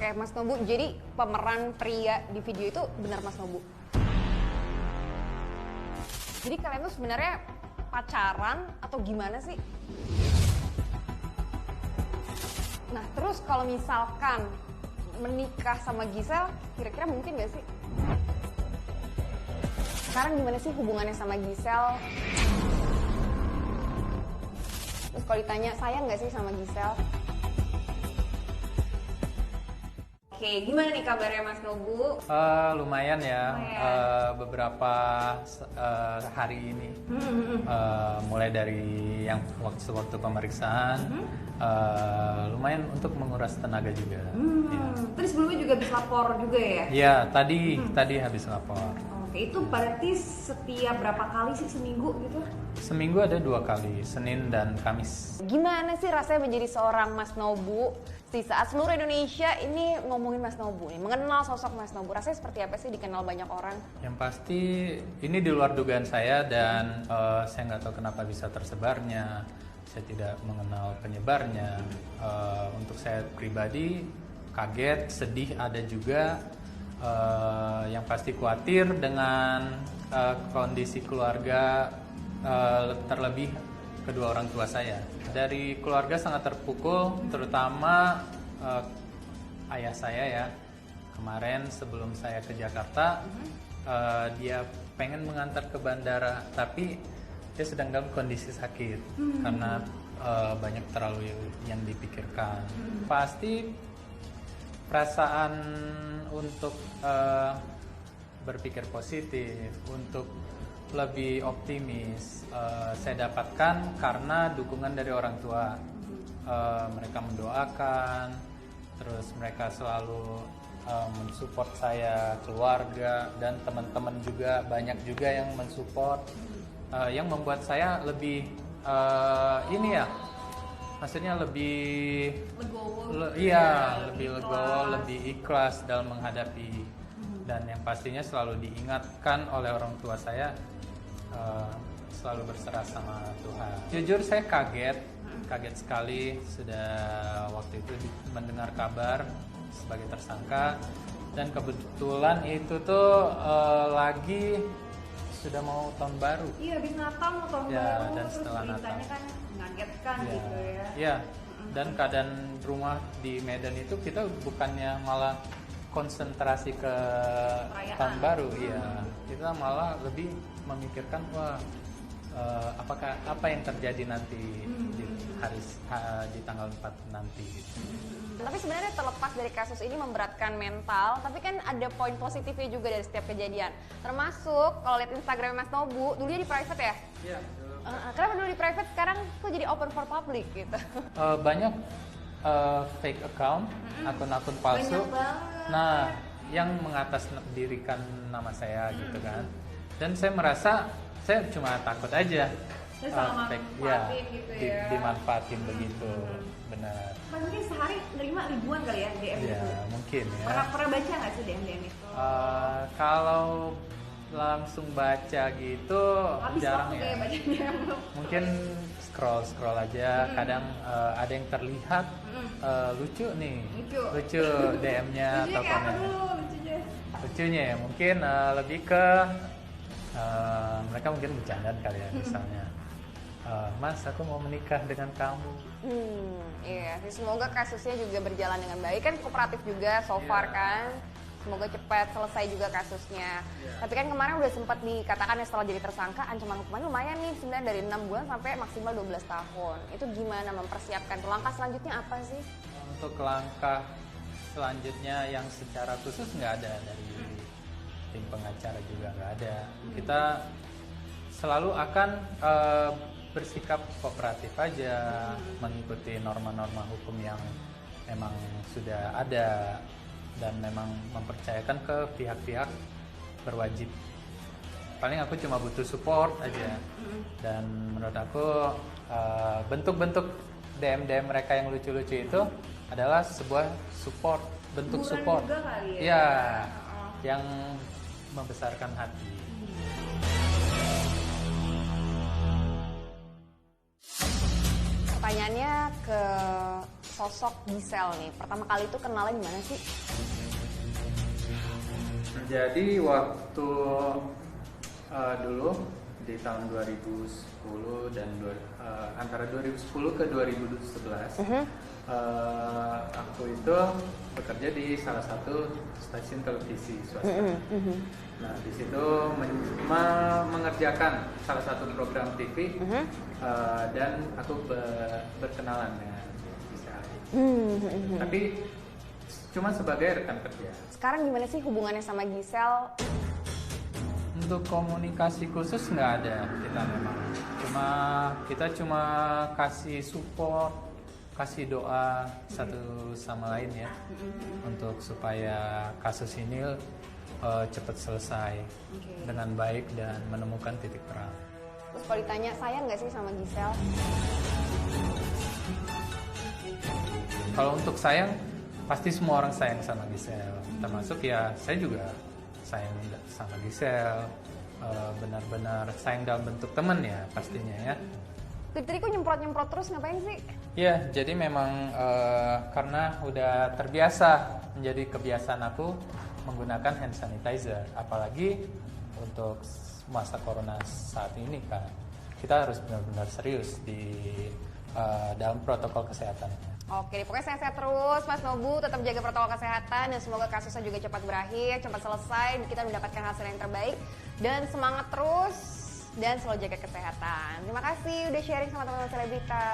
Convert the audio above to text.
Oke, Mas Nobu, jadi pemeran pria di video itu benar Mas Nobu? Jadi kalian tuh sebenarnya pacaran atau gimana sih? Nah, terus kalau misalkan menikah sama Gisel, kira-kira mungkin gak sih? Sekarang gimana sih hubungannya sama Gisel? Terus kalau ditanya, sayang gak sih sama Gisel? Oke, gimana nih kabarnya Mas Nobu? Lumayan ya, beberapa hari ini. Mulai dari yang waktu pemeriksaan, lumayan untuk menguras tenaga juga. Ya. Terus sebelumnya juga habis lapor juga ya? Iya, tadi habis lapor. Oke, itu berarti setiap berapa kali sih seminggu gitu? Seminggu ada 2 kali, Senin dan Kamis. Gimana sih rasanya menjadi seorang Mas Nobu di saat seluruh Indonesia ini ngomongin Mas Nobu nih, mengenal sosok Mas Nobu, rasanya seperti apa sih dikenal banyak orang? Yang pasti ini di luar dugaan saya dan saya nggak tahu kenapa bisa tersebarnya. Saya tidak mengenal penyebarnya. Untuk saya pribadi kaget, sedih ada juga. Yang pasti khawatir dengan kondisi keluarga, terlebih kedua orang tua saya. Dari keluarga sangat terpukul, terutama ayah saya ya. Kemarin sebelum saya ke Jakarta, dia pengen mengantar ke bandara, tapi dia sedang dalam kondisi sakit karena banyak terlalu yang dipikirkan. Pasti perasaan untuk berpikir positif, untuk lebih optimis saya dapatkan karena dukungan dari orang tua. Mereka mendoakan, terus mereka selalu mensupport saya, keluarga dan teman-teman juga, banyak juga yang mensupport, yang membuat saya lebih maksudnya lebih lebih legowo, lebih ikhlas dalam menghadapi, dan yang pastinya selalu diingatkan oleh orang tua saya selalu berserah sama Tuhan. Jujur saya kaget sekali sudah waktu itu mendengar kabar sebagai tersangka, dan kebetulan itu tuh lagi sudah mau tahun baru. Iya, habis Natal mau tahun Ya, baru, dan terus setelah Natal. beritanya kan mengagetkan Ya, gitu ya. ya. Dan keadaan rumah di Medan itu kita bukannya malah konsentrasi ke Perayaan. tahun baru, ya. Kita malah lebih memikirkan apa yang terjadi nanti di tanggal 4 nanti. Tapi sebenarnya terlepas dari kasus ini memberatkan mental, tapi kan ada poin positifnya juga dari setiap kejadian. Termasuk kalau lihat Instagram Mas Nobu, dulunya di private ya? Iya. Kenapa dulu di private, sekarang tuh jadi open for public gitu? Banyak fake account, akun-akun palsu. Banyak banget. Nah, yang mengatasnamakan nama saya gitu kan. Dan saya merasa saya cuma takut aja. Saya salah manfaatin gitu ya. Dimanfaatin begitu, benar. Mas mungkin sehari nerima ribuan kali ya DM Ya, gitu. mungkin ya. Pernah baca nggak sih DM itu? Kalau langsung baca gitu Habis jarang waktu ya. kayak baca DM. Mungkin scroll aja. Kadang ada yang terlihat lucu nih, lucu DM-nya Lucunya atau kayak apa komen. dulu lucunya? Lucunya ya mungkin lebih ke mereka mungkin bercanda kali ya, misalnya Mas, aku mau menikah dengan kamu. Iya, semoga kasusnya juga berjalan dengan baik, kan kooperatif juga so far kan. Semoga cepat selesai juga kasusnya. Tapi kan kemarin udah sempat dikatakan ya setelah jadi tersangka ancaman hukuman lumayan nih, sebenarnya dari 6 bulan sampai maksimal 12 tahun. Itu gimana mempersiapkan langkah selanjutnya apa sih? Untuk langkah selanjutnya yang secara khusus nggak ada dari tim pengacara, juga nggak ada. Kita selalu akan bersikap kooperatif aja, mengikuti norma-norma hukum yang memang sudah ada, dan memang mempercayakan ke pihak-pihak berwajib. Paling aku cuma butuh support aja, dan menurut aku bentuk-bentuk DM mereka yang lucu-lucu itu adalah sebuah support, bentuk Hiburan support juga kali ya. ya, yang membesarkan hati. Pertanyaannya ke sosok Giselle nih? Pertama kali itu kenalnya gimana sih? Jadi waktu dulu di tahun 2010 dan antara 2010 ke 2011 aku itu bekerja di salah satu stasiun televisi swasta. Nah di situ mengerjakan salah satu program TV dan aku berkenalan dengan Giselle. Tapi cuma sebagai rekan kerja. Sekarang gimana sih hubungannya sama Giselle? Untuk komunikasi khusus nggak ada kita memang. Kita cuma kasih support, kasih doa satu sama lain ya, untuk supaya kasus ini cepat selesai dengan baik dan menemukan titik terang. Terus kalau ditanya sayang nggak sih sama Giselle? Kalau untuk sayang, pasti semua orang sayang sama Giselle. Termasuk ya saya juga sayang sama Giselle. Benar-benar sayang dalam bentuk teman ya pastinya ya. Tadi kok nyemprot-nyemprot terus ngapain sih? Ya, jadi memang karena udah terbiasa, menjadi kebiasaan aku menggunakan hand sanitizer. Apalagi untuk masa corona saat ini kan, kita harus benar-benar serius di dalam protokol kesehatan. Oke, pokoknya sehat-sehat terus Mas Nobu, tetap jaga protokol kesehatan dan semoga kasusnya juga cepat berakhir, cepat selesai, kita mendapatkan hasil yang terbaik dan semangat terus dan selalu jaga kesehatan. Terima kasih udah sharing sama teman-teman Selebrita.